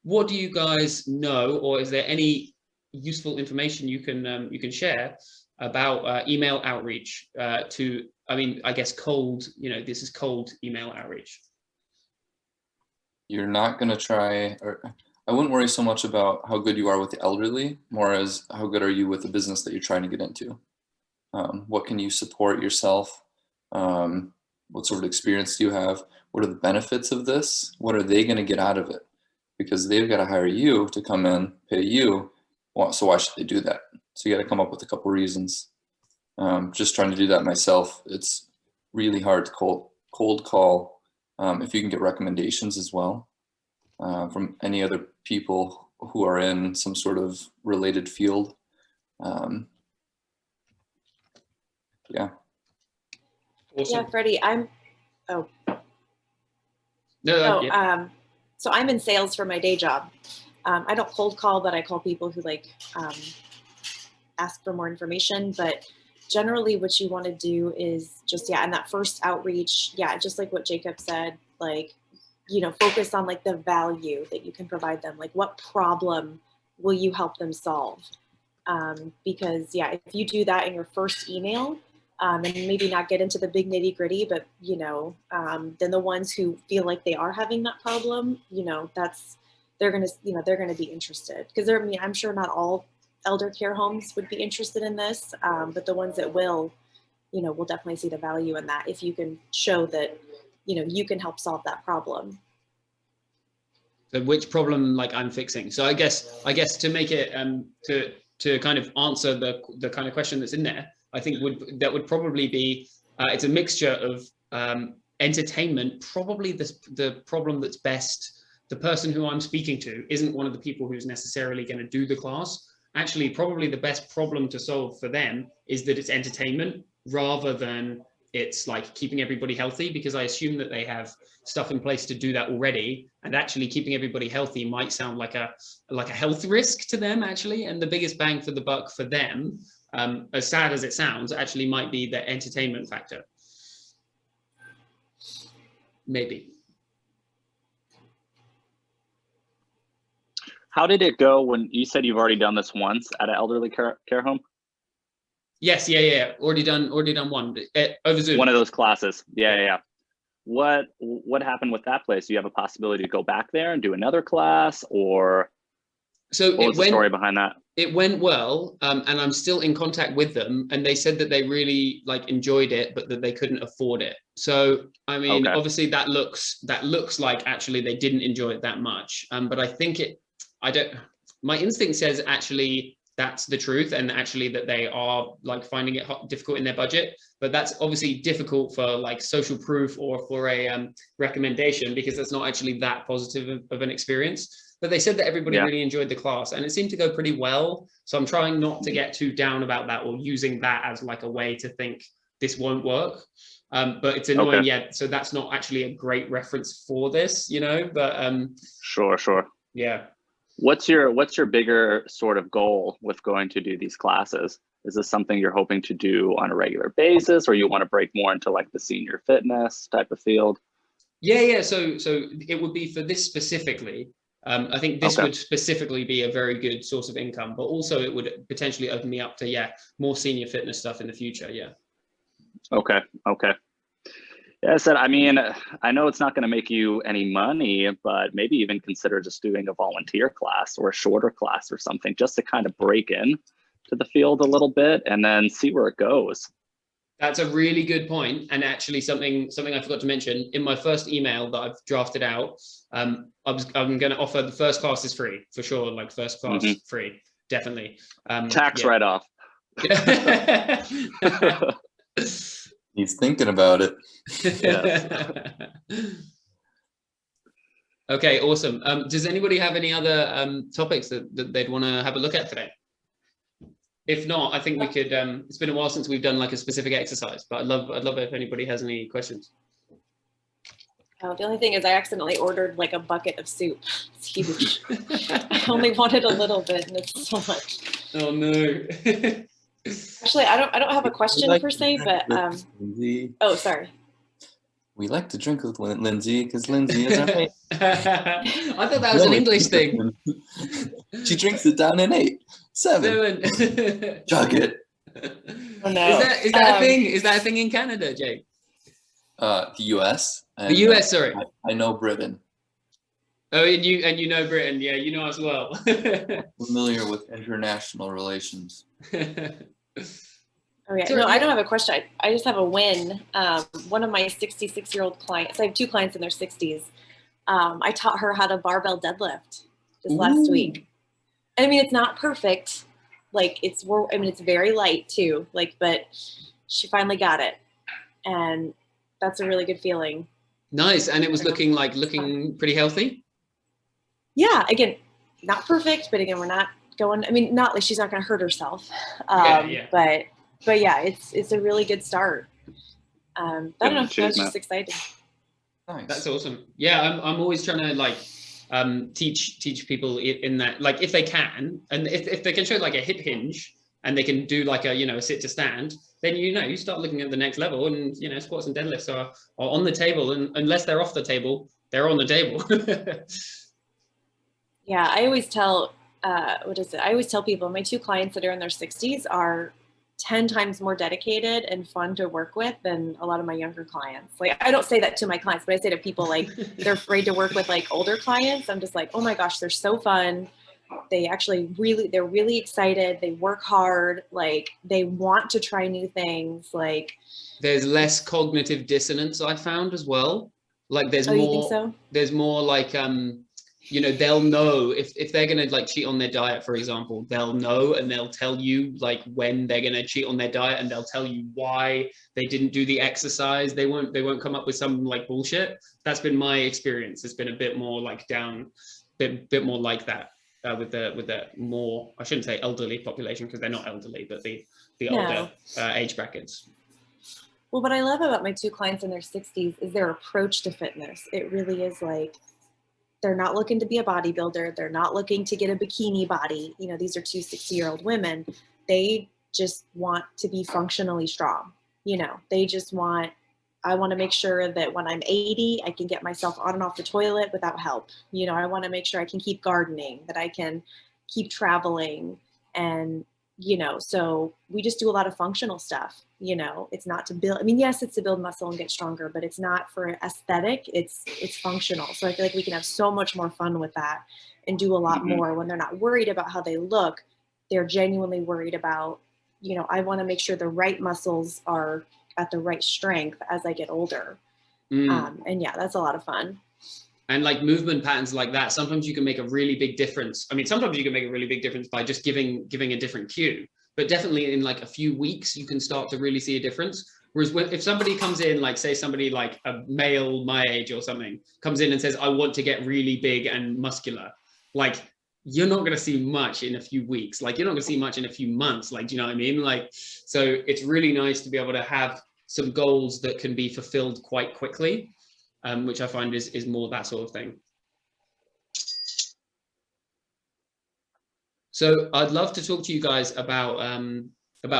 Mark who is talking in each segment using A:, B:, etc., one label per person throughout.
A: what do you guys know, or is there any useful information you can share about email outreach to, I mean, I guess cold, this is cold email outreach.
B: You're not going to try, or I wouldn't worry so much about how good you are with the elderly, more as how good are you with the business that you're trying to get into. What can you support yourself? What sort of experience do you have? What are the benefits of this? What are they going to get out of it? Because they've got to hire you to come in, pay you. So why should they do that? So you got to come up with a couple reasons. Just trying to do that myself. It's really hard to cold call if you can get recommendations as well from any other people who are in some sort of related field. Yeah.
C: Awesome. Yeah, Freddie, so I'm in sales for my day job. I don't cold call, but I call people who ask for more information. But generally what you want to do is just, in that first outreach, just like what Jacob said, focus on the value that you can provide them. What problem will you help them solve? Because if you do that in your first email, and maybe not get into the big nitty gritty, but then the ones who feel like they are having that problem, they're gonna be interested, because I'm sure not all elder care homes would be interested in this, but the ones that will definitely see the value in that if you can show that you can help solve that problem.
A: So which problem I'm fixing? So I guess to make it to kind of answer the kind of question that's in there, I think that would probably be it's a mixture of entertainment. Probably the problem that's best. The person who I'm speaking to isn't one of the people who's necessarily going to do the class. Actually, probably the best problem to solve for them is that it's entertainment rather than it's keeping everybody healthy, because I assume that they have stuff in place to do that already. And actually keeping everybody healthy might sound like a health risk to them, actually. And the biggest bang for the buck for them, as sad as it sounds, actually might be the entertainment factor. Maybe.
D: How did it go when you said you've already done this once at an elderly care home?
A: Yes, yeah. Already done one over Zoom.
D: One of those classes. Yeah. What happened with that place? Do you have a possibility to go back there and do another class, or what was the story behind that?
A: It went well, and I'm still in contact with them, and they said that they really enjoyed it, but that they couldn't afford it. So I mean, obviously that looks like actually they didn't enjoy it that much. But I think my instinct says actually that's the truth, and actually that they are finding it difficult in their budget. But that's obviously difficult for social proof or for a recommendation, because that's not actually that positive of an experience. But they said that everybody really enjoyed the class, and it seemed to go pretty well. So I'm trying not to get too down about that, or using that as a way to think this won't work. But it's annoying, so that's not actually a great reference for this, but
D: Sure.
A: Yeah.
D: What's your bigger sort of goal with going to do these classes? Is this something you're hoping to do on a regular basis, or you want to break more into the senior fitness type of field?
A: Yeah. So it would be for this specifically. I think this would specifically be a very good source of income, but also it would potentially open me up to more senior fitness stuff in the future. Yeah.
D: Okay. Yeah, I said, I mean, I know it's not going to make you any money, but maybe even consider just doing a volunteer class or a shorter class or something, just to kind of break in to the field a little bit and then see where it goes.
A: That's a really good point. And actually something I forgot to mention in my first email that I've drafted out, I'm going to offer the first class is free for sure. First class free, definitely.
D: Tax write-off.
B: He's thinking about it.
A: Okay, awesome. Does anybody have any other topics that they'd want to have a look at today? If not, I think we could. It's been a while since we've done a specific exercise, but I'd love it if anybody has any questions.
C: The only thing is, I accidentally ordered a bucket of soup. It's huge. I only wanted a little bit, and it's so much.
A: Oh no.
C: Actually, I don't have a question per se, but oh, sorry.
B: We like to drink with Lindsay because Lindsay is our mate.
A: I thought that was an English thing.
B: She drinks it down in 8, 7. Chug it.
C: Oh, no.
A: Is that a thing? Is that a thing in Canada, Jake?
B: The US. And,
A: the US, sorry.
B: I know Britain.
A: Oh, and you know Britain, yeah, you know as well.
B: Familiar with international relations.
C: Okay, no, I don't have a question. I just have a win. One of my 66-year-old clients, I have 2 clients in their 60s. I taught her how to barbell deadlift this last week. And I mean, it's not perfect. Like it's very light too. Like, but she finally got it, and that's a really good feeling.
A: Nice, and it was looking pretty healthy.
C: Yeah, again, not perfect, but again, we're not going. I mean, not like she's not going to hurt herself.
A: Yeah.
C: But yeah, it's a really good start. I don't know. I was just excited.
B: Nice.
A: That's awesome. Yeah, I'm always trying to like teach people in that, like if they can, and if they can show like a hip hinge and they can do like a sit to stand, then you start looking at the next level, and squats and deadlifts are on the table, and unless they're off the table, they're on the table.
C: Yeah, I always tell I always tell people my 2 clients that are in their 60s are 10 times more dedicated and fun to work with than a lot of my younger clients. Like, I don't say that to my clients, but I say to people like they're afraid to work with like older clients. I'm just like, oh my gosh, they're so fun. They actually they're really excited. They work hard. Like they want to try new things. Like
A: there's less cognitive dissonance I found as well. Like there's
C: more, you think so?
A: There's more like, they'll know if they're going to like cheat on their diet, for example, they'll know, and they'll tell you like when they're going to cheat on their diet, and they'll tell you why they didn't do the exercise. They won't come up with some like bullshit. That's been my experience. It's been a bit more like bit more like that with the more, I shouldn't say elderly population because they're not elderly, but the older age brackets.
C: Well, what I love about my 2 clients in their 60s is their approach to fitness. It really is like, they're not looking to be a bodybuilder. They're not looking to get a bikini body. These are 2 60-year-old women. They just want to be functionally strong. They just I want to make sure that when I'm 80, I can get myself on and off the toilet without help. I want to make sure I can keep gardening, that I can keep traveling. And, so we just do a lot of functional stuff. It's not to build, yes, it's to build muscle and get stronger, but it's not for aesthetic. It's functional. So I feel like we can have so much more fun with that and do a lot more when they're not worried about how they look. They're genuinely worried about, I want to make sure the right muscles are at the right strength as I get older. And yeah, that's a lot of fun.
A: And like movement patterns like that, sometimes you can make a really big difference. Sometimes you can make a really big difference by just giving a different cue, but definitely in like a few weeks, you can start to really see a difference. Whereas if somebody comes in, like say somebody like a male my age or something comes in and says, I want to get really big and muscular, like you're not going to see much in a few weeks. Like you're not going to see much in a few months. Like, do you know what I mean? Like, so it's really nice to be able to have some goals that can be fulfilled quite quickly. Which I find is more that sort of thing. So I'd love to talk to you guys about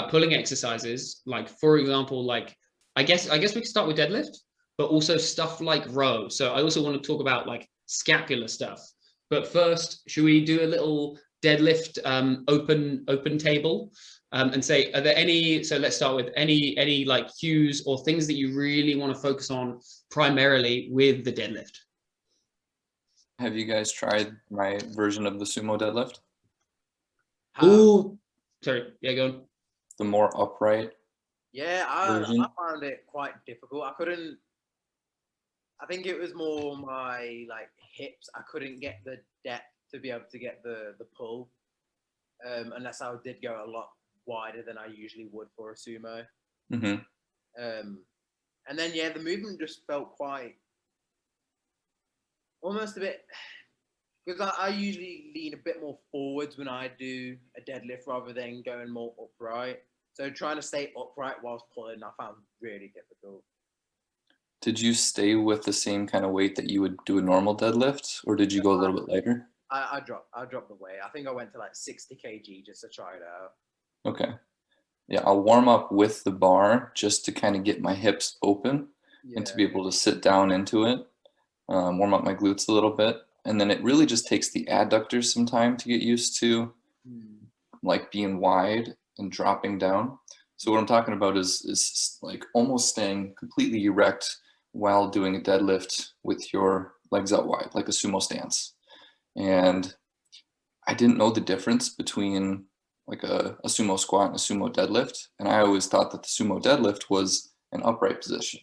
A: pulling exercises. Like for example, like I guess we could start with deadlift, but also stuff like row. So I also want to talk about like scapular stuff. But first, should we do a little deadlift open table? And say, are there any, so let's start with any like cues or things that you really want to focus on primarily with the deadlift?
B: Have you guys tried my version of the sumo deadlift?
A: Ooh, sorry, yeah, go on.
B: The more upright.
E: Yeah, I found it quite difficult. I think it was more my like hips. I couldn't get the depth to be able to get the pull, unless I did go a lot wider than I usually would for a sumo. And then the movement just felt quite almost a bit, because I usually lean a bit more forwards when I do a deadlift rather than going more upright. So trying to stay upright whilst pulling, I found really difficult.
B: Did you stay with the same kind of weight that you would do a normal deadlift, or did you go a little bit lighter?
E: I dropped the weight. I think I went to like 60 kg just to try it out.
B: Okay. Yeah, I'll warm up with the bar just to kind of get my hips open. and to be able to sit down into it, warm up my glutes a little bit. And then it really just takes the adductors some time to get used to like being wide and dropping down. So what I'm talking about is like almost staying completely erect while doing a deadlift with your legs out wide, like a sumo stance. And I didn't know the difference between like a sumo squat and a sumo deadlift. And I always thought that the sumo deadlift was an upright position.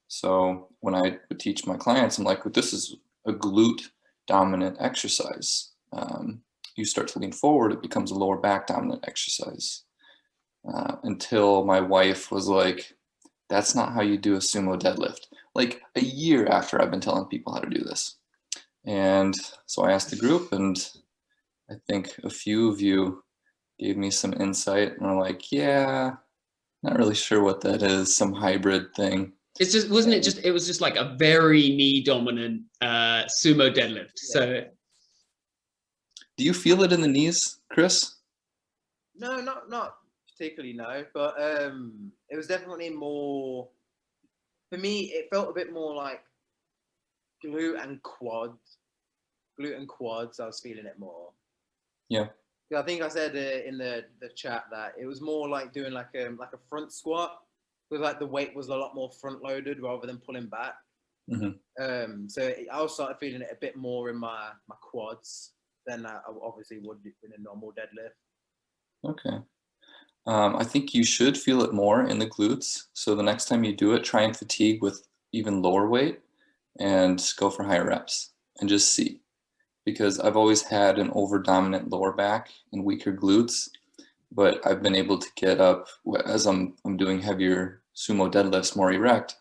B: So when I would teach my clients, I'm like, well, this is a glute dominant exercise. You start to lean forward, it becomes a lower back dominant exercise. Until my wife was like, that's not how you do a sumo deadlift. Like a year after I've been telling people how to do this. And so I asked the group, and I think a few of you gave me some insight and were like, yeah, not really sure what that is, some hybrid thing.
A: It's just, wasn't it just, it was just like a very knee dominant sumo deadlift. So
B: do you feel it in the knees, Chris?
E: No, not particularly, no, but it was definitely more, for me, it felt a bit more like glute and quads. I was feeling it more.
B: Yeah.
E: I think I said in the chat that it was more like doing like a front squat, because like the weight was a lot more front loaded rather than pulling back. So I started feeling it a bit more in my quads than I obviously would in a normal deadlift.
B: Okay. I think you should feel it more in the glutes. So the next time you do it, try and fatigue with even lower weight and go for higher reps and just see. Because I've always had an over dominant lower back and weaker glutes, but I've been able to get up as I'm doing heavier sumo deadlifts more erect.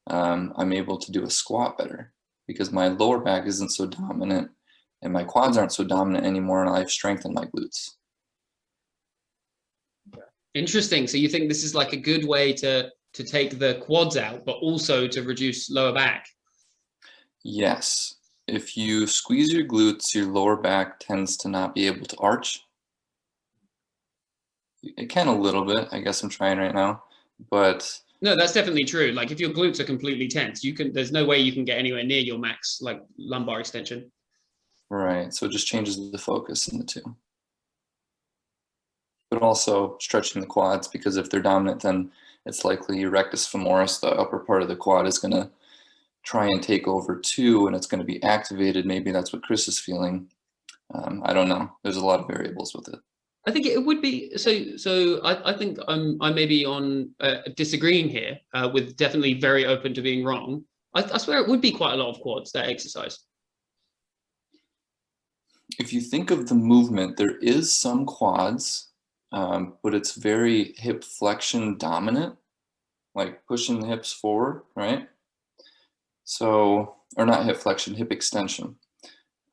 B: I'm able to do a squat better because my lower back isn't so dominant and my quads aren't so dominant anymore, and I've strengthened my glutes.
A: Interesting. So you think this is like a good way to take the quads out, but also to reduce lower back?
B: Yes. If you squeeze your glutes, your lower back tends to not be able to arch. It can a little bit. I guess I'm trying right now, but
A: no, that's definitely true. Like if your glutes are completely tense, there's no way you can get anywhere near your max like lumbar extension.
B: Right. So it just changes the focus in the two. But also stretching the quads, because if they're dominant, then it's likely your rectus femoris, the upper part of the quad, is going to try and take over too, and it's going to be activated. Maybe that's what Chris is feeling. I don't know. There's a lot of variables with it.
A: I think it would be so. I think I may be on disagreeing here. With definitely very open to being wrong. I swear it would be quite a lot of quads, that exercise.
B: If you think of the movement, there is some quads, but it's very hip flexion dominant, like pushing the hips forward, right? So, or not hip flexion, hip extension.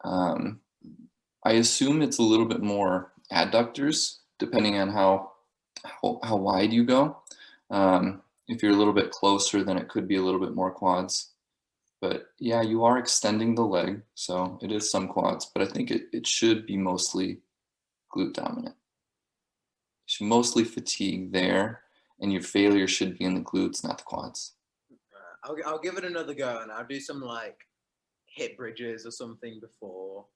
B: I assume it's a little bit more adductors, depending on how wide you go. If you're a little bit closer, then it could be a little bit more quads. But yeah, you are extending the leg, so it is some quads, but I think it should be mostly glute dominant. You should mostly fatigue there, and your failure should be in the glutes, not the quads.
E: I'll give it another go, and I'll do some like hip bridges or something before.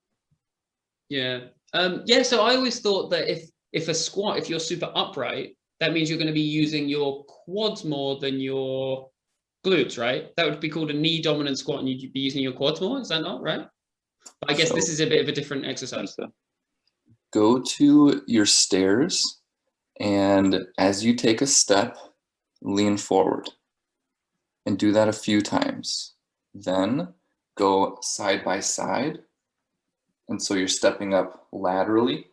A: Yeah. So I always thought that if a squat, if you're super upright, that means you're going to be using your quads more than your glutes, right? That would be called a knee dominant squat, and you'd be using your quads more. Is that not right? But I guess this is a bit of a different exercise.
B: Go to your stairs, and as you take a step, lean forward, and do that a few times. Then go side by side. And so you're stepping up laterally,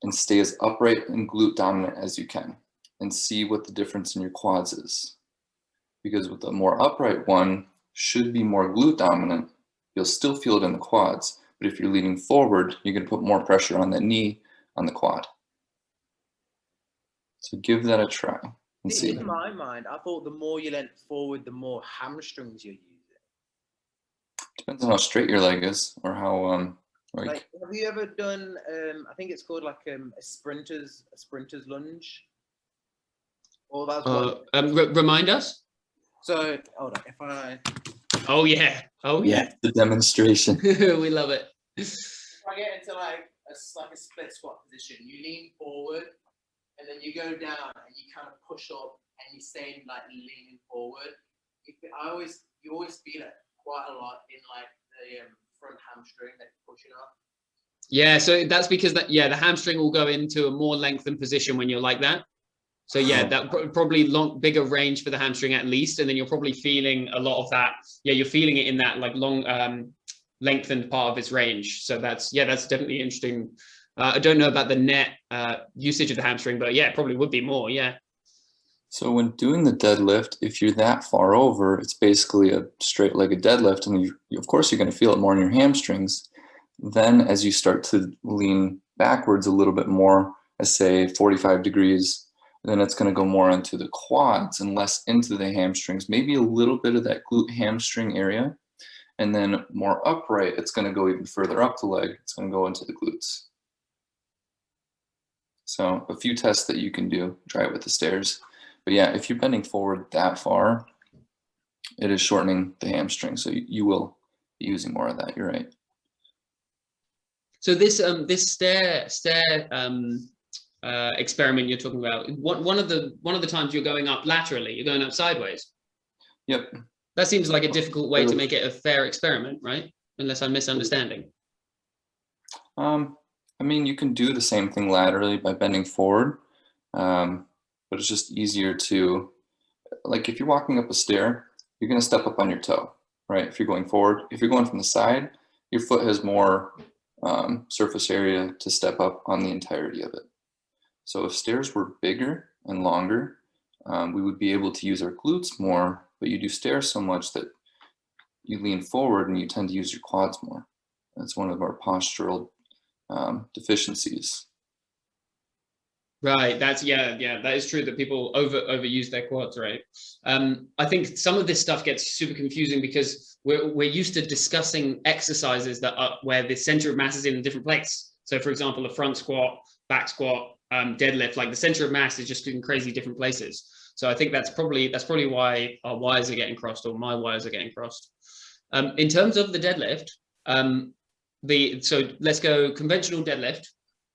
B: and stay as upright and glute dominant as you can, and see what the difference in your quads is. Because with the more upright one, should be more glute dominant, you'll still feel it in the quads. But if you're leaning forward, you're going to put more pressure on the knee, on the quad. So give that a try and see.
E: In my mind, I thought the more you leant forward, the more hamstrings you're using.
B: Depends on how straight your leg is, or how
E: like have you ever done I think it's called like a sprinter's lunge? Or that's
A: remind us.
E: So hold on, if I.
A: Oh yeah. Oh yeah.
B: The demonstration.
A: We love it.
E: If I get into like a split squat position, you lean forward, and then you go down, and you kind of push up, and you stay like leaning forward. You always feel it quite a lot in like the front hamstring that you're pushing up.
A: Yeah, so that's because the hamstring will go into a more lengthened position when you're like that. So yeah, that probably bigger range for the hamstring at least, and then you're probably feeling a lot of that. Yeah, you're feeling it in that like long lengthened part of its range. So that's definitely interesting. I don't know about the net usage of the hamstring, but yeah, it probably would be more. Yeah.
B: So when doing the deadlift, if you're that far over, it's basically a straight-legged deadlift, and of course you're going to feel it more in your hamstrings. Then as you start to lean backwards a little bit more, say 45 degrees, then it's going to go more into the quads and less into the hamstrings, maybe a little bit of that glute hamstring area. And then more upright, it's going to go even further up the leg. It's going to go into the glutes. So a few tests that you can do, try it with the stairs. But yeah, if you're bending forward that far, it is shortening the hamstring. So you will be using more of that. You're right.
A: So this stair experiment you're talking about, one of the times you're going up laterally, you're going up sideways.
B: Yep.
A: That seems like a difficult way to make it a fair experiment, right? Unless I'm misunderstanding.
B: I mean, you can do the same thing laterally by bending forward, but it's just easier to, like if you're walking up a stair, you're going to step up on your toe, right? If you're going forward, if you're going from the side, your foot has more surface area to step up on the entirety of it. So if stairs were bigger and longer, we would be able to use our glutes more, but you do stairs so much that you lean forward and you tend to use your quads more. That's one of our postural deficiencies.
A: Right. That is true that people overuse their quads, right? I think some of this stuff gets super confusing because we're used to discussing exercises that are where the center of mass is in a different place. So for example, a front squat, back squat, deadlift, like the center of mass is just in crazy different places. So I think that's probably why our wires are getting crossed, or my wires are getting crossed. In terms of the deadlift, so let's go conventional deadlift.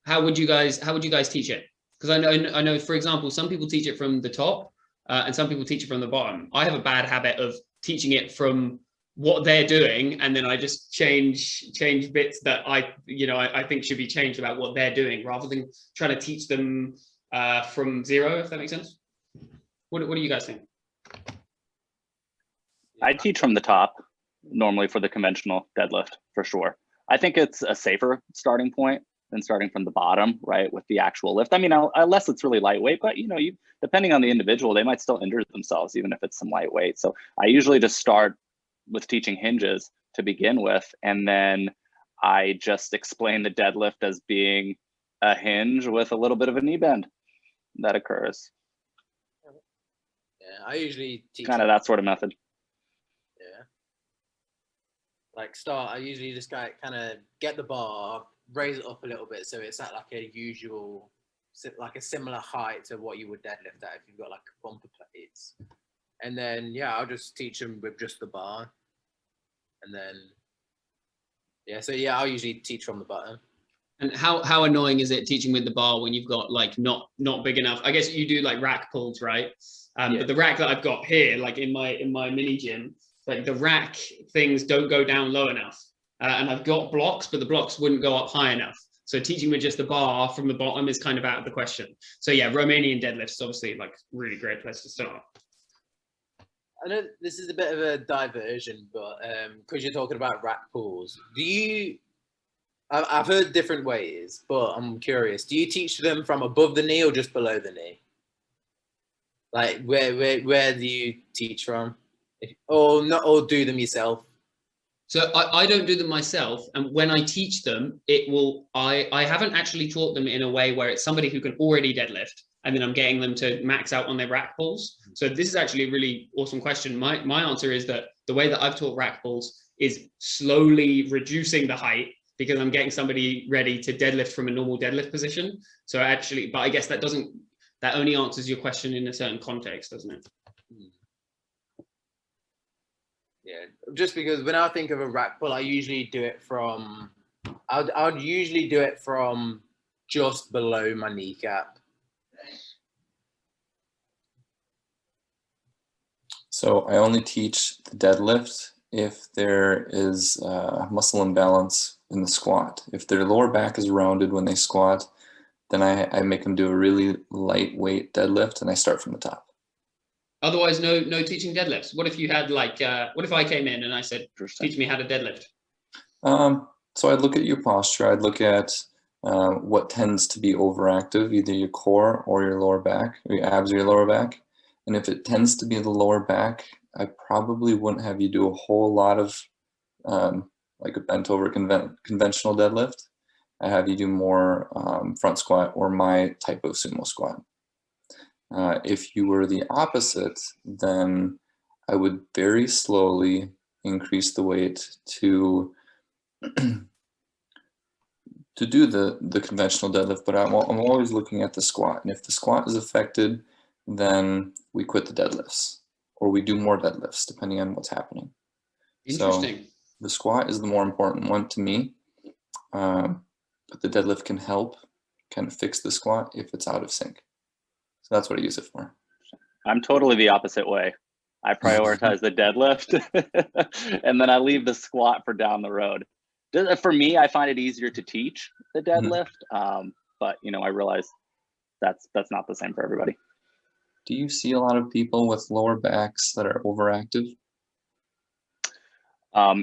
A: How would you guys teach it? Because I know, for example, some people teach it from the top and some people teach it from the bottom. I have a bad habit of teaching it from what they're doing, and then I just change bits that I think should be changed about what they're doing, rather than trying to teach them from zero, if that makes sense. What do you guys think?
D: I teach from the top normally for the conventional deadlift, for sure. I think it's a safer starting point than starting from the bottom, right, with the actual lift. I mean, unless it's really lightweight, but depending on the individual, they might still injure themselves even if it's some lightweight. So I usually just start with teaching hinges to begin with, and then I just explain the deadlift as being a hinge with a little bit of a knee bend that occurs.
E: Yeah, I usually teach
D: kind of that sort of method.
E: Yeah. Like I usually just kind of get the bar, raise it up a little bit so it's at like a usual, like a similar height to what you would deadlift at if you've got like bumper plates. And then I'll just teach them with just the bar. And then I'll usually teach from the bottom.
A: And how annoying is it teaching with the bar when you've got like not big enough? I guess you do like rack pulls, right? But the rack that I've got here, like in my mini gym, like the rack things don't go down low enough. And I've got blocks, but the blocks wouldn't go up high enough. So teaching with just the bar from the bottom is kind of out of the question. So yeah, Romanian deadlifts is obviously like really great place to start.
E: I know this is a bit of a diversion, but because you're talking about rack pulls, I've heard different ways, but I'm curious. Do you teach them from above the knee or just below the knee? Like where do you teach from? Or do them yourself?
A: So I don't do them myself, and when I teach them, I haven't actually taught them in a way where it's somebody who can already deadlift, and then I'm getting them to max out on their rack pulls. So this is actually a really awesome question. My answer is that the way that I've taught rack pulls is slowly reducing the height, because I'm getting somebody ready to deadlift from a normal deadlift position. So actually, but I guess that only answers your question in a certain context, doesn't it?
E: Yeah, just because when I think of a rack pull, I usually do it from, I'd usually do it from just below my kneecap.
B: So I only teach the deadlift if there is muscle imbalance in the squat. If their lower back is rounded when they squat, then I make them do a really lightweight deadlift, and I start from the top.
A: Otherwise, no teaching deadlifts. What if you had like, what if I came in and I said, teach me how to deadlift?
B: So I'd look at your posture. I'd look at what tends to be overactive, either your core or your lower back, or your abs or your lower back. And if it tends to be the lower back, I probably wouldn't have you do a whole lot of like a bent over conventional deadlift. I have you do more front squat or my type of sumo squat. If you were the opposite, then I would very slowly increase the weight to do the conventional deadlift, but I'm always looking at the squat. And if the squat is affected, then we quit the deadlifts, or we do more deadlifts, depending on what's happening.
A: Interesting.
B: So the squat is the more important one to me, but the deadlift can help kind of fix the squat if it's out of sync. So that's what I use it for.
D: I'm totally the opposite way. I prioritize the deadlift and then I leave the squat for down the road. For me, I find it easier to teach the deadlift, but you know, I realize that's not the same for everybody.
B: Do you see a lot of people with lower backs that are overactive?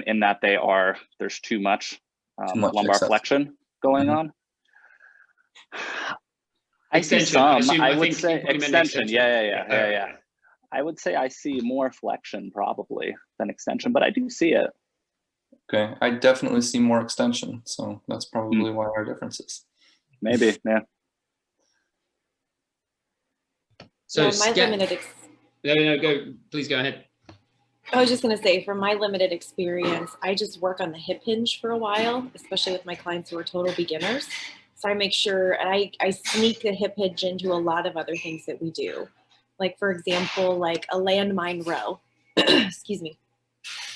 D: In that there's too much lumbar flexion going on. I see some. I would say extension. Yeah. I would say I see more flexion probably than extension, but I do see it.
B: Okay, I definitely see more extension, so that's probably why our difference is.
D: Maybe, yeah.
A: So please go ahead.
C: I was just going to say, from my limited experience, I just work on the hip hinge for a while, especially with my clients who are total beginners. So I make sure, and I sneak the hip hinge into a lot of other things that we do. Like, for example, like a landmine row, excuse me,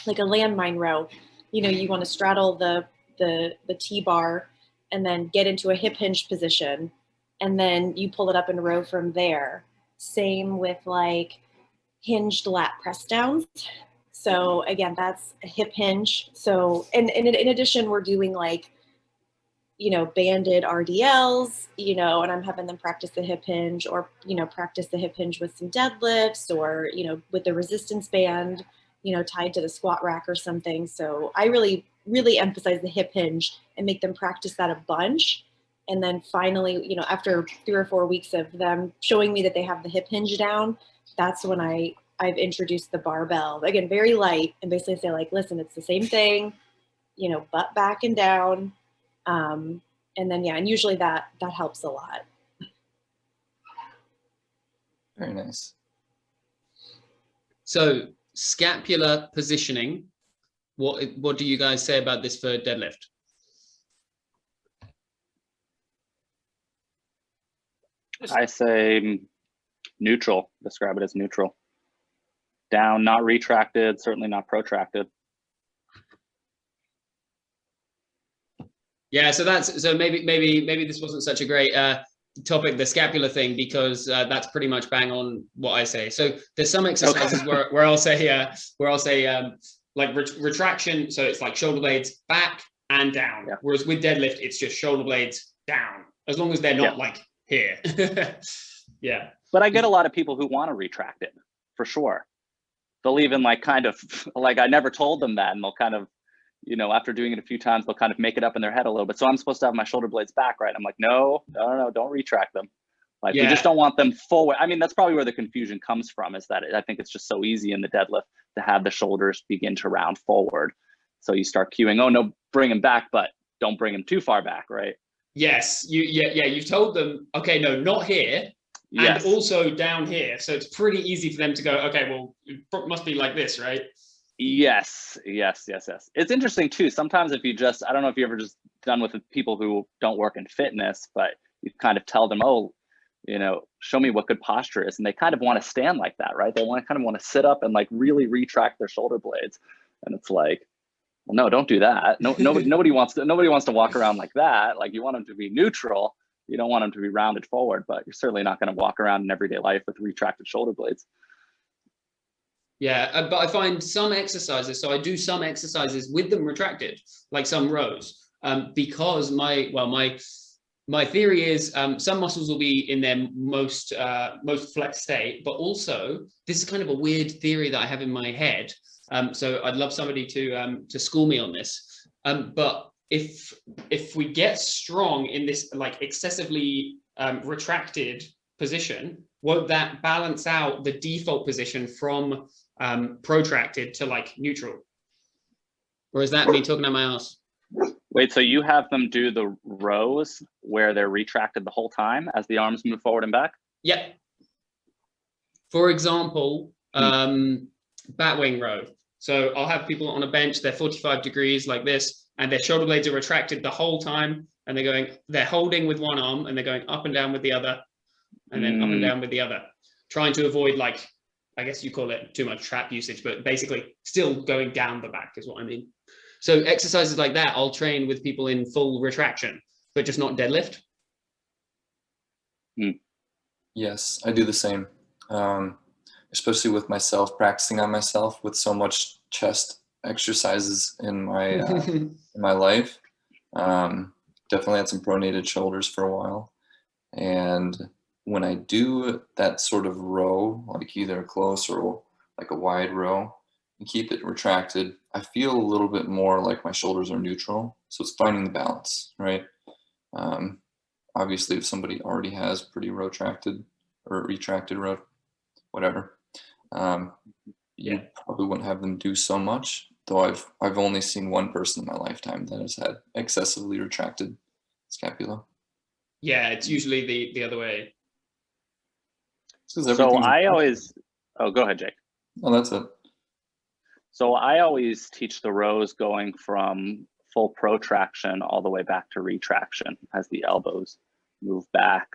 C: like a landmine row, you know, you want to straddle the T-bar and then get into a hip hinge position, and then you pull it up in a row from there. Same with like hinged lat press downs. So again, that's a hip hinge. So, and in addition, we're doing like, you know, banded RDLs, you know, and I'm having them practice the hip hinge, or, you know, practice the hip hinge with some deadlifts, or, you know, with the resistance band, you know, tied to the squat rack or something. So I really, really emphasize the hip hinge and make them practice that a bunch. And then finally, you know, after 3 or 4 weeks of them showing me that they have the hip hinge down, that's when I've introduced the barbell. Again, very light, and basically say like, listen, it's the same thing, you know, butt back and down. And then, yeah, and usually that helps a lot.
B: Very nice.
A: So scapular positioning, what do you guys say about this for deadlift?
D: I say neutral. Describe it as neutral. Down, not retracted, certainly not protracted.
A: Yeah, so maybe this wasn't such a great topic, the scapular thing, because that's pretty much bang on what I say. So there's some exercises where I'll say like retraction, so it's like shoulder blades back and down. Yeah. Whereas with deadlift, it's just shoulder blades down, as long as they're not like here. Yeah.
D: But I get a lot of people who want to retract it, for sure. They'll even like kind of like, I never told them that, and they'll kind of, you know, after doing it a few times, they'll kind of make it up in their head a little bit. So I'm supposed to have my shoulder blades back, right? I'm like, no, don't retract them. Like, we just don't want them forward. I mean, that's probably where the confusion comes from, is that I think it's just so easy in the deadlift to have the shoulders begin to round forward. So you start cueing, oh no, bring them back, but don't bring them too far back, right?
A: Yes, you've told them, okay, no, not here, and also down here. So it's pretty easy for them to go, okay, well, it must be like this, right?
D: Yes. It's interesting too. Sometimes if you just, I don't know if you've ever just done with people who don't work in fitness, but you kind of tell them, oh, you know, show me what good posture is. And they kind of want to stand like that, right? They kind of want to sit up and like really retract their shoulder blades. And it's like, well, no, don't do that. No, nobody wants to walk around like that. Like, you want them to be neutral. You don't want them to be rounded forward, but you're certainly not going to walk around in everyday life with retracted shoulder blades.
A: Yeah, but I find some exercises, so I do some exercises with them retracted, like some rows, because my theory is some muscles will be in their most flexed state, but also this is kind of a weird theory that I have in my head. So I'd love somebody to school me on this. But if we get strong in this like excessively retracted position, won't that balance out the default position from protracted to like neutral? Or is that me talking out my ass?
D: Wait, so you have them do the rows where they're retracted the whole time as the arms move forward and back?
A: Yep. For example, bat wing row. So I'll have people on a bench, they're 45 degrees like this, and their shoulder blades are retracted the whole time, and they're holding with one arm, and they're going up and down with the other, and then up and down with the other, trying to avoid, like, I guess you call it too much trap usage, but basically still going down the back is what I mean. So exercises like that, I'll train with people in full retraction, but just not deadlift.
B: Yes, I do the same. Especially with myself, practicing on myself with so much chest exercises in my in my life. Definitely had some pronated shoulders for a while, and when I do that sort of row, like either close or like a wide row, and keep it retracted, I feel a little bit more like my shoulders are neutral. So it's finding the balance, right? Obviously, if somebody already has pretty retracted or retracted row, whatever, you probably wouldn't have them do so much. Though I've only seen one person in my lifetime that has had excessively retracted scapula.
A: Yeah, it's usually the other way.
D: So I always, oh, go ahead, Jake.
B: Oh, that's it.
D: So I always teach the rows going from full protraction all the way back to retraction as the elbows move back.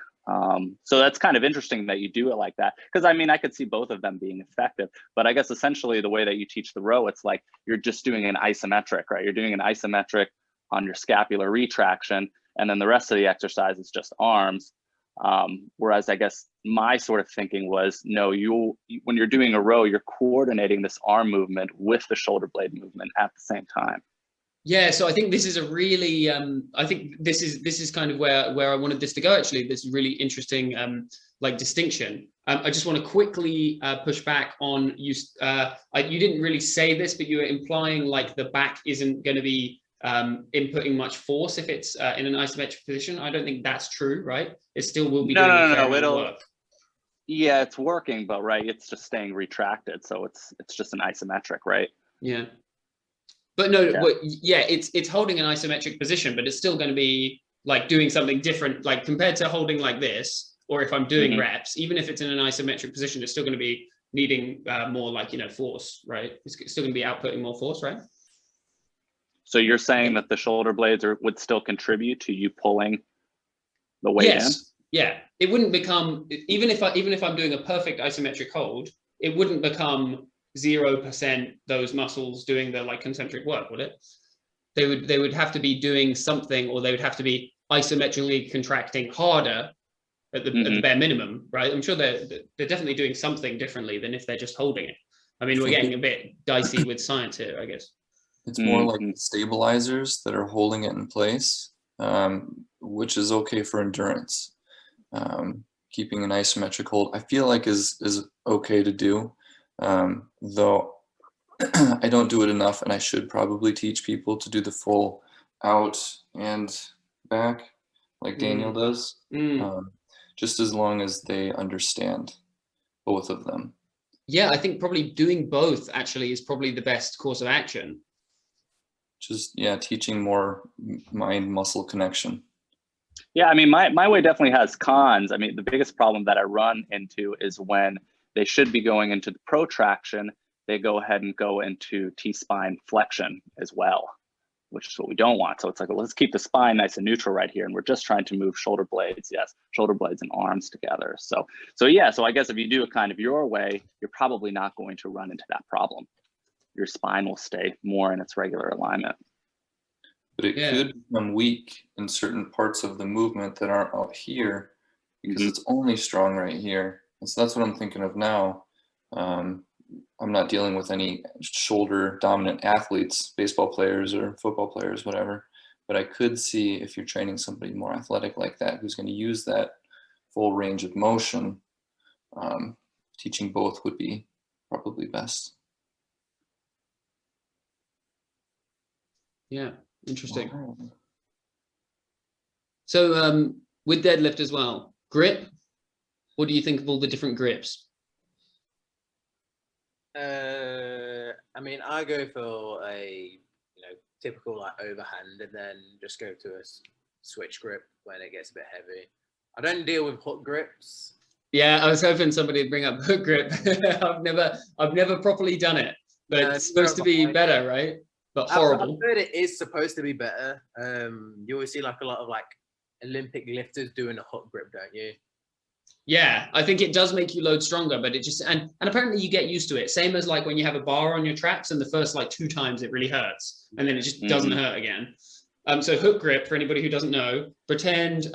D: So that's kind of interesting that you do it like that, because I mean, I could see both of them being effective, but I guess essentially the way that you teach the row, it's like you're just doing an isometric, right? You're doing an isometric on your scapular retraction, and then the rest of the exercise is just arms. Whereas I guess my sort of thinking was, no, when you're doing a row, you're coordinating this arm movement with the shoulder blade movement at the same time.
A: Yeah, so I think this is a really, I think this is kind of where I wanted this to go. Actually, this is really interesting, like distinction. I just want to quickly push back on you. You didn't really say this, but you were implying like the back isn't going to be inputting much force if it's in an isometric position. I don't think that's true, right? It still will be doing a fair amount of work.
D: Yeah, it's working, but right, it's just staying retracted, so it's just an isometric, right?
A: Yeah. But no, it's holding an isometric position, but it's still going to be like doing something different, like compared to holding like this, or if I'm doing reps, even if it's in an isometric position, it's still going to be needing more like, force, right? It's still going to be outputting more force, right?
D: So you're saying that the shoulder blades would still contribute to you pulling the weight in?
A: Yeah, it wouldn't become, even if I'm doing a perfect isometric hold, it wouldn't become 0% those muscles doing the like concentric work, would it? They would have to be doing something, or they would have to be isometrically contracting harder at the bare minimum, right? I'm sure they're definitely doing something differently than if they're just holding it. I mean, we're getting a bit dicey with science here, I guess.
B: It's more like stabilizers that are holding it in place, which is okay for endurance. Keeping an isometric hold, I feel like is okay to do. Though I don't do it enough, and I should probably teach people to do the full out and back like Daniel does, just as long as they understand both of them.
A: Yeah, I think probably doing both actually is probably the best course of action.
B: Just, teaching more mind-muscle connection.
D: Yeah, I mean, my way definitely has cons. I mean, the biggest problem that I run into is when they should be going into the protraction, they go ahead and go into T-spine flexion as well, which is what we don't want. So it's like, well, let's keep the spine nice and neutral right here. And we're just trying to move shoulder blades, shoulder blades and arms together. So I guess if you do it kind of your way, you're probably not going to run into that problem. your spine will stay more in its regular alignment.
B: But it could become weak in certain parts of the movement that aren't out here because it's only strong right here. And so that's what I'm thinking of now. I'm not dealing with any shoulder dominant athletes, baseball players or football players, whatever. But I could see if you're training somebody more athletic like that, who's going to use that full range of motion, teaching both would be probably best.
A: Yeah, interesting. Wow. So with deadlift as well, grip, what do you think of all the different grips?
E: I mean, I go for a typical like overhand, and then just go to a switch grip when it gets a bit heavy. I don't deal with hook grips.
A: Yeah, I was hoping somebody would bring up hook grip. I've never properly done it, but it's supposed to be better, right? But horrible.
E: I've heard it is supposed to be better. You always see like a lot of like Olympic lifters doing a hook grip, don't you?
A: Yeah, I think it does make you load stronger, but it just and apparently you get used to it. Same as like when you have a bar on your traps and the first like 2 times it really hurts and then it just doesn't hurt again. So hook grip, for anybody who doesn't know, pretend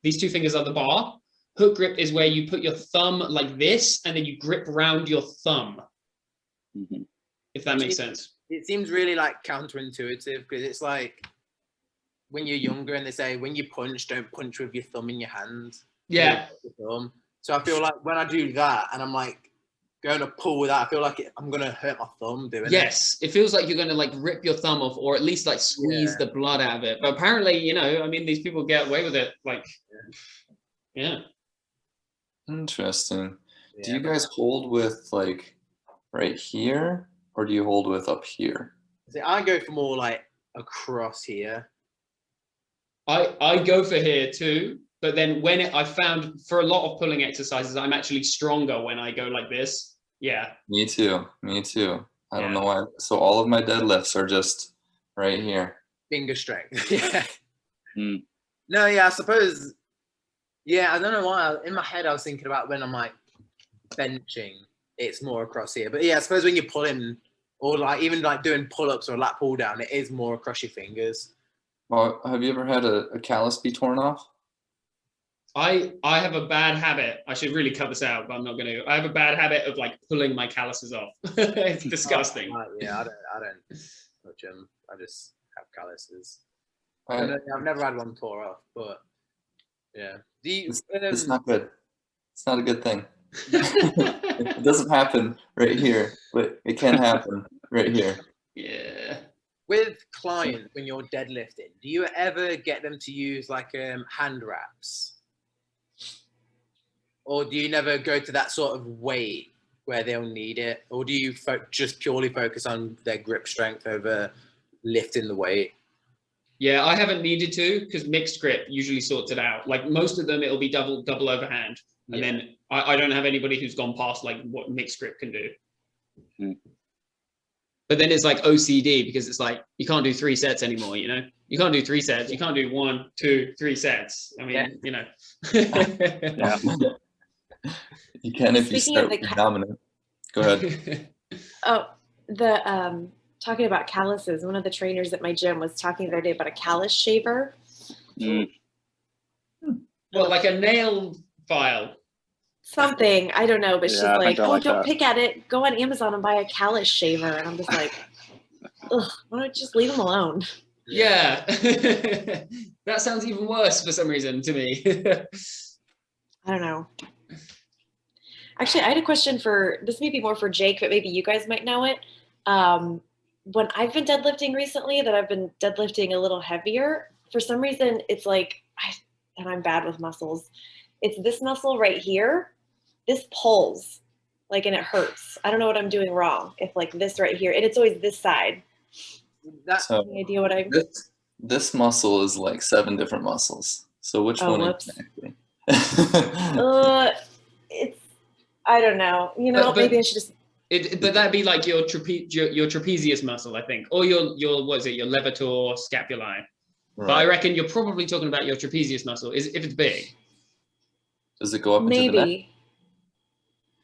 A: these 2 fingers are the bar. Hook grip is where you put your thumb like this and then you grip around your thumb. If that makes sense.
E: It seems really like counterintuitive because it's like when you're younger and they say when you punch, don't punch with your thumb in your hand.
A: Yeah.
E: So I feel like when I do that and I'm like going to pull with that, I feel like I'm going to hurt my thumb doing it.
A: Yes, it feels like you're going to like rip your thumb off or at least like squeeze the blood out of it. But apparently, I mean, these people get away with it. Like, yeah.
B: Interesting. Yeah. Do you guys hold with like right here or do you hold with up here?
E: See, I go for more like across here.
A: I go for here too. But then I found for a lot of pulling exercises, I'm actually stronger when I go like this. Yeah.
B: Me too. I don't know why. So all of my deadlifts are just right here.
E: Finger strength. Yeah. No, yeah, I suppose. Yeah, I don't know why. In my head, I was thinking about when I'm like benching, it's more across here. But yeah, I suppose when you're pulling or like even like doing pull-ups or lat pull down, it is more across your fingers.
B: Well, have you ever had a callus be torn off?
A: I have a bad habit. I should really cut this out, but I'm not going to. I have a bad habit of like pulling my calluses off. It's disgusting.
E: Yeah, I don't touch them. I just have calluses. I've never had one tore off, but yeah.
B: It's not good. It's not a good thing. It doesn't happen right here, but it can happen right here.
A: Yeah.
E: With clients, when you're deadlifting, do you ever get them to use like hand wraps? Or do you never go to that sort of weight where they'll need it? Or do you just purely focus on their grip strength over lifting the weight?
A: Yeah, I haven't needed to because mixed grip usually sorts it out. Like most of them, it'll be double overhand. And then I don't have anybody who's gone past like what mixed grip can do. But then it's like OCD because it's like, you can't do 3 sets anymore, You can't do 3 sets. You can't do 1, 2, 3 sets. I mean,
B: You can if you start with dominant. Go ahead.
C: Talking about calluses, one of the trainers at my gym was talking the other day about a callus shaver.
A: Well, like a nail file.
C: Something, I don't know, but she's like, don't pick at it. Go on Amazon and buy a callus shaver. And I'm just like, ugh, why don't you just leave them alone?
A: Yeah. That sounds even worse for some reason to me.
C: I don't know. Actually, I had a question this may be more for Jake, but maybe you guys might know it. When I've been deadlifting recently, that I've been deadlifting a little heavier, for some reason, it's like, and I'm bad with muscles. It's this muscle right here. This pulls, like, and it hurts. I don't know what I'm doing wrong. If like this right here, and it's always this side. That's any idea what I?
B: This muscle is like 7 different muscles. So which one exactly?
C: I don't know. Maybe I should just.
A: But that'd be like your trapezius muscle, I think, or your what is it? Your levator scapulae. Right. But I reckon you're probably talking about your trapezius muscle. If it's big.
B: Does it go up into the neck?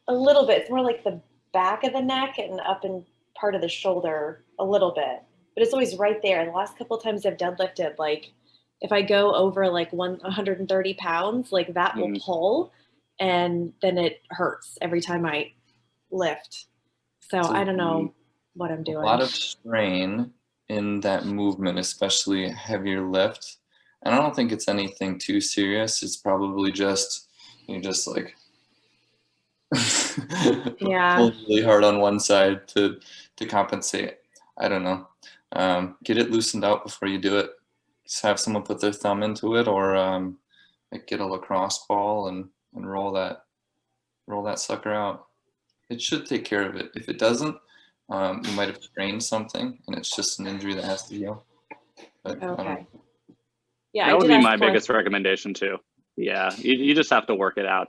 C: A little bit. It's more like the back of the neck and up and part of the shoulder a little bit, but it's always right there. The last couple of times I've deadlifted, like if I go over like 130 pounds, like that will pull, and then it hurts every time I lift. So I don't know what I'm doing.
B: A lot of strain in that movement, especially heavier lift. And I don't think it's anything too serious. It's probably just, you just like pull really hard on one side to compensate. I don't know. Get it loosened out before you do it. Just have someone put their thumb into it, or like get a lacrosse ball and roll that sucker out. It should take care of it. If it doesn't, you might have strained something, and it's just an injury that has to heal. But,
C: okay. Yeah,
D: that would be my biggest recommendation too. Yeah, you just have to work it out.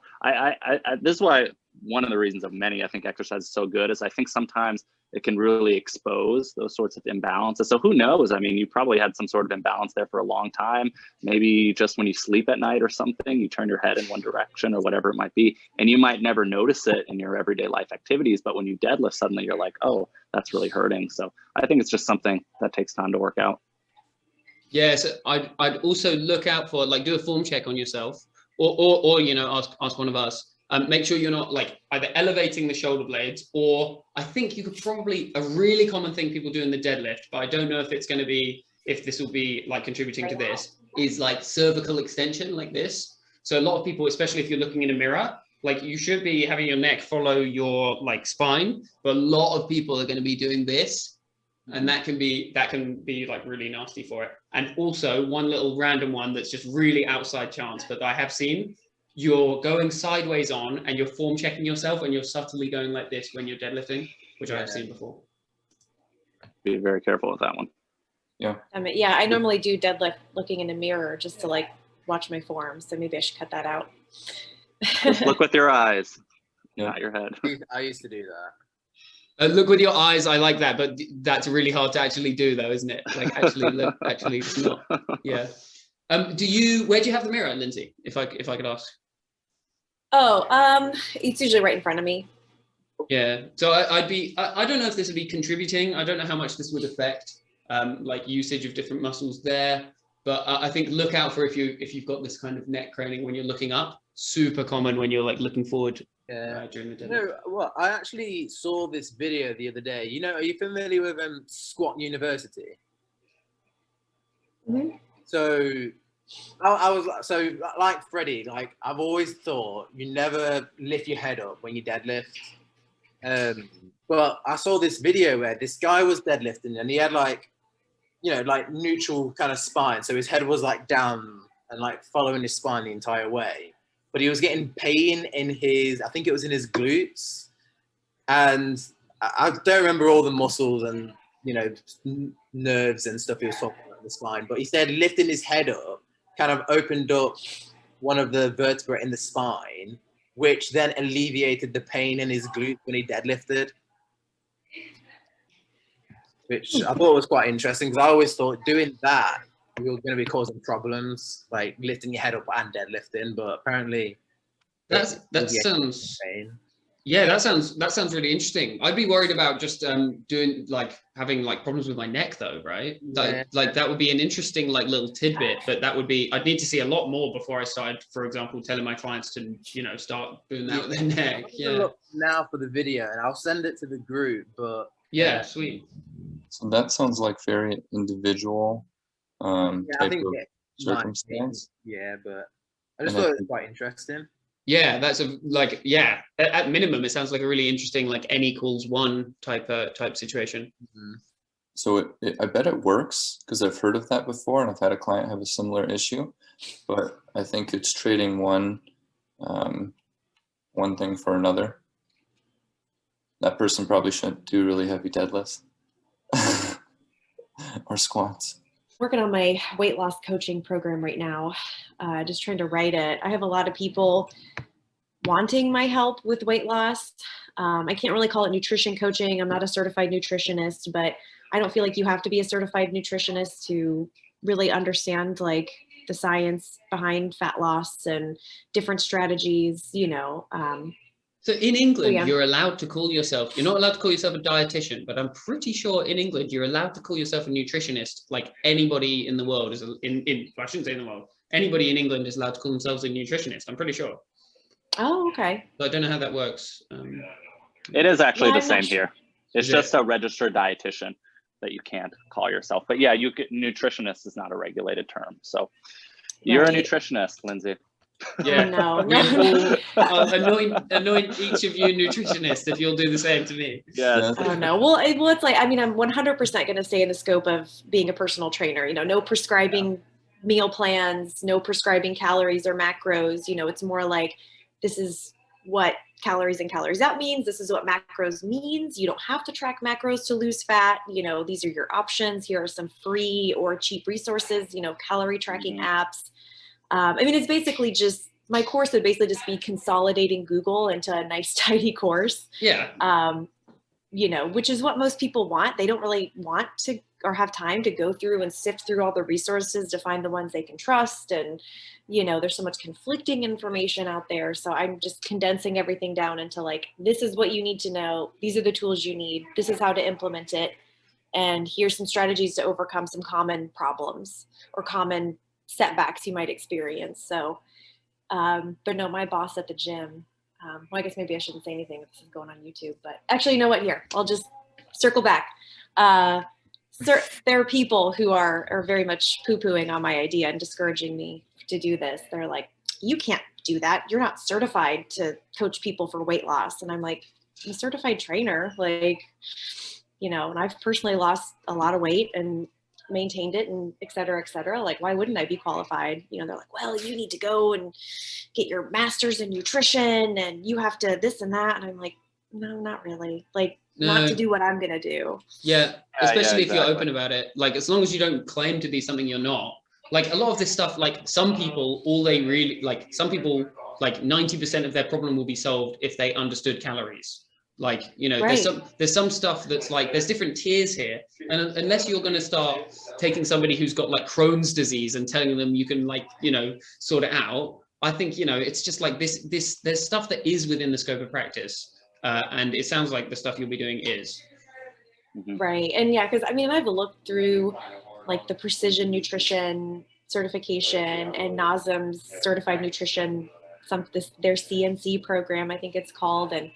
D: This is why one of the reasons of many I think exercise is so good is I think sometimes it can really expose those sorts of imbalances. So who knows? I mean, you probably had some sort of imbalance there for a long time. Maybe just when you sleep at night or something, you turn your head in one direction or whatever it might be, and you might never notice it in your everyday life activities. But when you deadlift, suddenly you're like, oh, that's really hurting. So I think it's just something that takes time to work out.
A: Yeah, so I'd also look out for, like, do a form check on yourself, or you know, ask one of us. Make sure you're not like either elevating the shoulder blades, or I think you could probably, a really common thing people do in the deadlift, but I don't know if it's going to be, if this will be like contributing to this, is like cervical extension like this. So a lot of people, especially if you're looking in a mirror, like you should be having your neck follow your like spine, but a lot of people are going to be doing this. And that can be like really nasty for it. And also one little random one that's just really outside chance, but I have seen, you're going sideways on and you're form checking yourself and you're subtly going like this when you're deadlifting, which I've seen before.
D: Be very careful with that one.
B: Yeah.
C: I mean, yeah, I normally do deadlift looking in a mirror just to like watch my form. So maybe I should cut that out.
D: Just look with your eyes, not your head.
E: I used to do that.
A: Look with your eyes. I like that, but that's really hard to actually do, though, isn't it? Like actually look. Actually, it's not. Yeah. Where do you have the mirror, Lindsay? If I could ask.
C: Oh, it's usually right in front of me.
A: Yeah. So I don't know if this would be contributing. I don't know how much this would affect like usage of different muscles there. But I think look out for if you've got this kind of neck craning when you're looking up. Super common when you're like looking forward. During the day.
E: No, well, I actually saw this video the other day. You know, are you familiar with Squat University?
C: Mm-hmm.
E: So I was like Freddie. Like I've always thought you never lift your head up when you deadlift. But I saw this video where this guy was deadlifting and he had like, you know, like neutral kind of spine. So his head was like down and like following his spine the entire way. But he was getting pain in his, I think it was in his glutes. And I don't remember all the muscles and, you know, nerves and stuff he was talking about in the spine. But he said lifting his head up kind of opened up one of the vertebrae in the spine, which then alleviated the pain in his glute when he deadlifted. Which I thought was quite interesting because I always thought doing that, you're going to be causing problems, like lifting your head up and deadlifting, but apparently
A: that sounds that sounds really interesting. I'd be worried about just having like problems with my neck though, right? Like that would be an interesting like little tidbit, but I'd need to see a lot more before I started, for example, telling my clients to, you know, start doing that with their neck.
E: Look now for the video and I'll send it to the group, but
A: sweet.
B: So that sounds like very individual.
E: I think
B: circumstance.
E: But I just thought it was quite interesting.
A: Yeah, that's at minimum it sounds like a really interesting like n equals 1 type situation.
B: Mm-hmm. So I bet it works because I've heard of that before and I've had a client have a similar issue, but I think it's trading one thing for another. That person probably shouldn't do really heavy deadlifts or squats.
C: Working on my weight loss coaching program right now, just trying to write it. I have a lot of people wanting my help with weight loss. I can't really call it nutrition coaching. I'm not a certified nutritionist, but I don't feel like you have to be a certified nutritionist to really understand like the science behind fat loss and different strategies, you know.
A: So in England, you're allowed to call yourself, you're not allowed to call yourself a dietitian, but I'm pretty sure in England, you're allowed to call yourself a nutritionist. Like anybody in the world is I shouldn't say in the world, anybody in England is allowed to call themselves a nutritionist. I'm pretty sure.
C: Oh, okay.
A: So I don't know how that works.
D: It is actually the same here. It's just a registered dietitian that you can't call yourself. But yeah, nutritionist is not a regulated term. So you're a nutritionist, Lindsay.
A: Yeah,
C: no.
A: anoint each of you nutritionists if you'll do the same to me.
D: Yeah.
C: Oh no. Well, it's like, I mean, I'm 100% going to stay in the scope of being a personal trainer. You know, no prescribing meal plans, no prescribing calories or macros. You know, it's more like, this is what calories in, calories out means. This is what macros means. You don't have to track macros to lose fat. You know, these are your options. Here are some free or cheap resources, you know, calorie tracking apps. I mean, it's basically just, my course would basically just be consolidating Google into a nice, tidy course.
A: Yeah.
C: You know, which is what most people want. They don't really want to or have time to go through and sift through all the resources to find the ones they can trust. And, you know, there's so much conflicting information out there. So I'm just condensing everything down into like, this is what you need to know. These are the tools you need. This is how to implement it. And here's some strategies to overcome some common problems or common setbacks you might experience. So, but no, my boss at the gym, well, I guess maybe I shouldn't say anything if this is going on YouTube, but actually, you know what, here, I'll just circle back. There are people who are very much poo-pooing on my idea and discouraging me to do this. They're like, you can't do that. You're not certified to coach people for weight loss. And I'm like, I'm a certified trainer, like, you know, and I've personally lost a lot of weight and maintained it and et cetera, like, why wouldn't I be qualified? You know, they're like, well, you need to go and get your master's in nutrition and you have to this and that. And I'm like, no, not really. Like, not to do what I'm going to do.
A: Yeah. Especially if you're open about it. Like, as long as you don't claim to be something you're not. Like a lot of this stuff, like some people, some people, like 90% of their problem will be solved if they understood calories. Like, you know, there's some stuff that's like, there's different tiers here. And unless you're going to start taking somebody who's got like Crohn's disease and telling them you can, like, you know, sort it out, I think, you know, it's just like there's stuff that is within the scope of practice. And it sounds like the stuff you'll be doing is.
C: Right. And yeah, because I mean, I've looked through like the precision nutrition certification and NASM's certified nutrition, their CNC program, I think it's called, and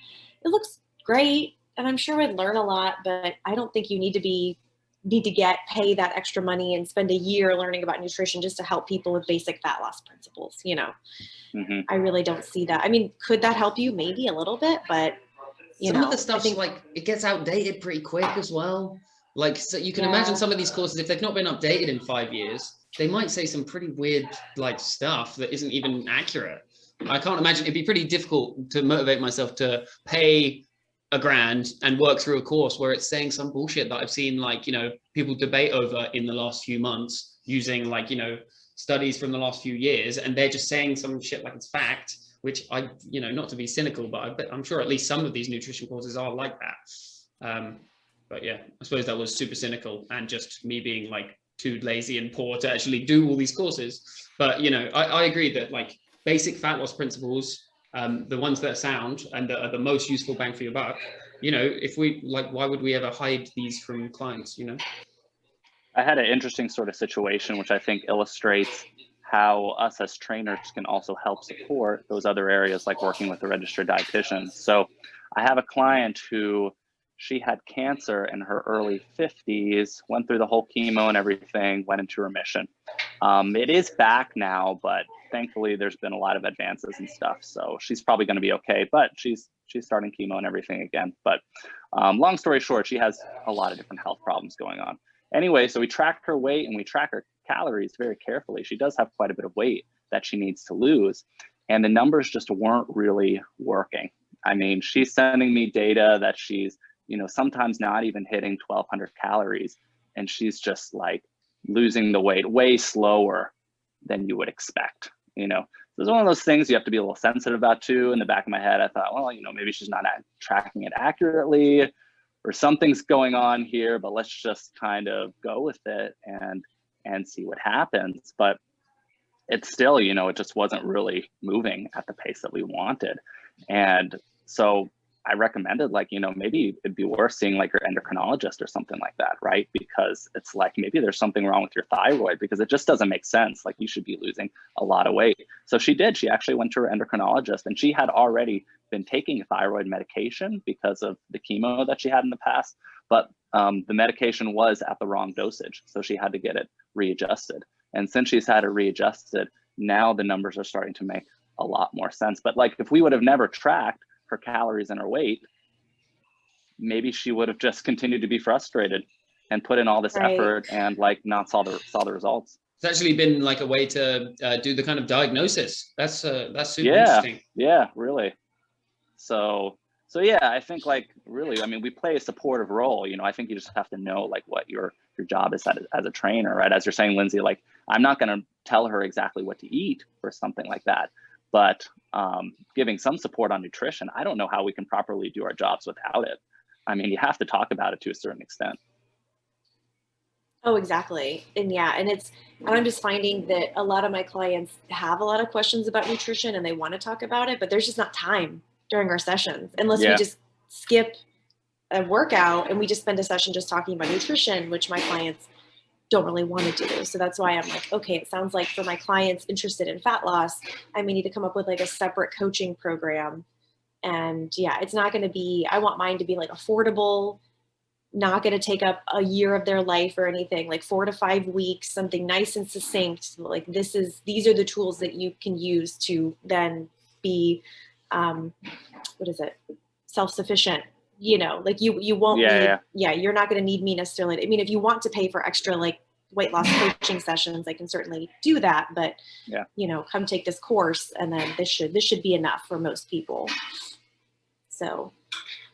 C: it looks great. And I'm sure I'd learn a lot, but I don't think you need to pay that extra money and spend a year learning about nutrition just to help people with basic fat loss principles. You know, I really don't see that. I mean, could that help you? Maybe a little bit, but
A: some of the stuff's like, it gets outdated pretty quick as well. Like, so you can imagine some of these courses, if they've not been updated in 5 years, they might say some pretty weird like stuff that isn't even accurate. I can't imagine, it'd be pretty difficult to motivate myself to pay $1,000 and work through a course where it's saying some bullshit that I've seen, like, you know, people debate over in the last few months using, like, you know, studies from the last few years, and they're just saying some shit like it's fact, which I, you know, not to be cynical, but I'm sure at least some of these nutrition courses are like that. But yeah, I suppose that was super cynical and just me being like too lazy and poor to actually do all these courses. But, you know, I agree that like basic fat loss principles, the ones that are sound and that are the most useful bang for your buck, you know, if we like, why would we ever hide these from clients, you know?
D: I had an interesting sort of situation, which I think illustrates how us as trainers can also help support those other areas, like working with a registered dietitian. So I have a client who, she had cancer in her early 50s, went through the whole chemo and everything, went into remission. It is back now, but thankfully there's been a lot of advances and stuff. So she's probably going to be okay, but she's starting chemo and everything again. But long story short, she has a lot of different health problems going on. Anyway, so we track her weight and we track her calories very carefully. She does have quite a bit of weight that she needs to lose, and the numbers just weren't really working. I mean, she's sending me data that she's, you know, sometimes not even hitting 1,200 calories, and she's just like losing the weight way slower than you would expect, you know. So it's one of those things you have to be a little sensitive about too. In the back of my head, I thought, well, you know, maybe she's not tracking it accurately or something's going on here, but let's just kind of go with it and see what happens. But it's still, you know, it just wasn't really moving at the pace that we wanted. And So I recommended, like, maybe it'd be worth seeing like your endocrinologist or something like that, right? Because it's like, maybe there's something wrong with your thyroid, because it just doesn't make sense. Like, you should be losing a lot of weight. So she actually went to her endocrinologist, and she had already been taking thyroid medication because of the chemo that she had in the past. But the medication was at the wrong dosage. So she had to get it readjusted. And since she's had it readjusted, now the numbers are starting to make a lot more sense. But like, if we would have never tracked her calories and her weight, maybe she would have just continued to be frustrated and put in all this effort and like not saw the results.
A: It's actually been like a way to do the kind of diagnosis. That's super interesting.
D: Yeah, really. So yeah, I think like really, I mean, we play a supportive role. I think you just have to know like what your job is as a trainer, right? As you're saying, Lindsay, like, I'm not going to tell her exactly what to eat or something like that, but giving some support on nutrition. I don't know how we can properly do our jobs without it. I mean, you have to talk about it to a certain extent.
C: Oh, exactly. And yeah, and I'm just finding that a lot of my clients have a lot of questions about nutrition and they want to talk about it, but there's just not time during our sessions unless we just skip a workout and we just spend a session just talking about nutrition, which my clients don't really want to do. So that's why I'm like, okay, it sounds like for my clients interested in fat loss, I may need to come up with like a separate coaching program. And yeah, it's not going to be, I want mine to be like affordable, not going to take up a year of their life or anything, like 4 to 5 weeks, something nice and succinct. Like these are the tools that you can use to then be, self-sufficient, like you won't you're not going to need me necessarily. I mean, if you want to pay for extra like weight loss coaching sessions, I can certainly do that, but come take this course and then this should be enough for most people. So,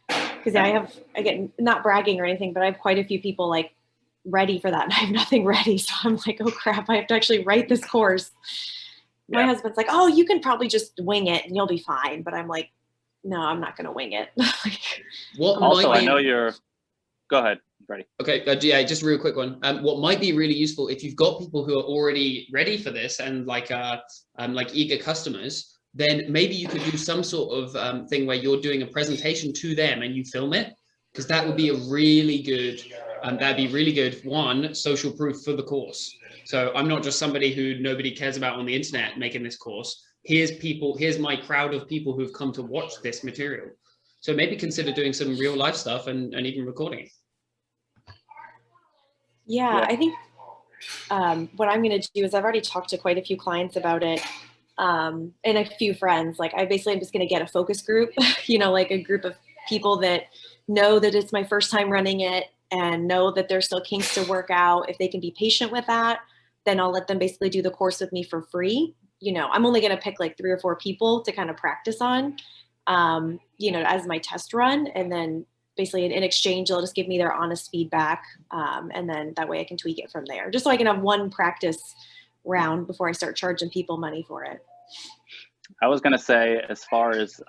C: because I get, not bragging or anything, but I have quite a few people like ready for that and I have nothing ready. So I'm like, oh crap, I have to actually write this course. My husband's like, oh, you can probably just wing it and you'll be fine. But I'm like, no, I'm not going to wing it.
D: I know you're, go ahead, Freddie.
A: Okay, yeah, just a real quick one. What might be really useful if you've got people who are already ready for this and like eager customers, then maybe you could do some sort of thing where you're doing a presentation to them and you film it, because that would be a really good, that'd be really good, one, social proof for the course. So I'm not just somebody who nobody cares about on the internet making this course. Here's my crowd of people who've come to watch this material. So maybe consider doing some real life stuff and even recording it.
C: Yeah, I think what I'm going to do is I've already talked to quite a few clients about it. And a few friends, like I'm just going to get a focus group, like a group of people that know that it's my first time running it and know that there's still kinks to work out. If they can be patient with that, then I'll let them basically do the course with me for free. I'm only going to pick like 3 or 4 people to kind of practice on, as my test run. And then basically in exchange, they'll just give me their honest feedback. And then that way I can tweak it from there, just so I can have one practice round before I start charging people money for it.
D: I was going to say, as far as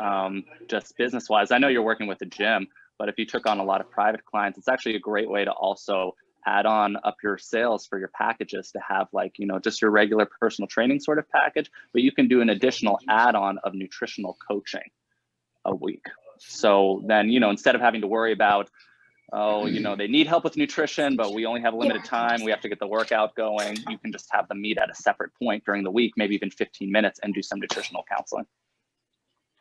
D: just business wise, I know you're working with the gym, but if you took on a lot of private clients, it's actually a great way to also add on up your sales for your packages to have like, just your regular personal training sort of package, but you can do an additional add-on of nutritional coaching a week. So then, instead of having to worry about, they need help with nutrition, but we only have limited time, we have to get the workout going, you can just have them meet at a separate point during the week, maybe even 15 minutes, and do some nutritional counseling.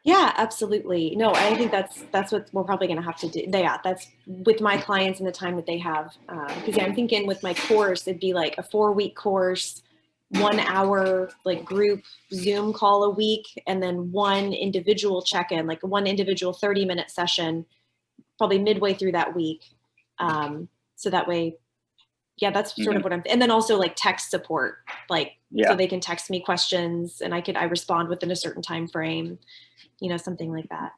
C: Yeah, absolutely. No, I think that's what we're probably going to have to do. Yeah, that's with my clients and the time that they have. Because I'm thinking with my course, it'd be like a 4-week course, 1 hour like group Zoom call a week, and then one individual check-in, like one individual 30-minute session, probably midway through that week. So that way, yeah, that's sort of what and then also like text support, so they can text me questions and I respond within a certain time frame, something like that.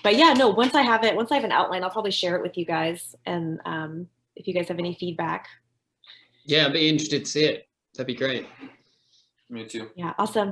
C: But yeah, no, once I have an outline, I'll probably share it with you guys. And if you guys have any feedback.
A: Yeah, I'd be interested to see it. That'd be great.
B: Me too.
C: Yeah, awesome.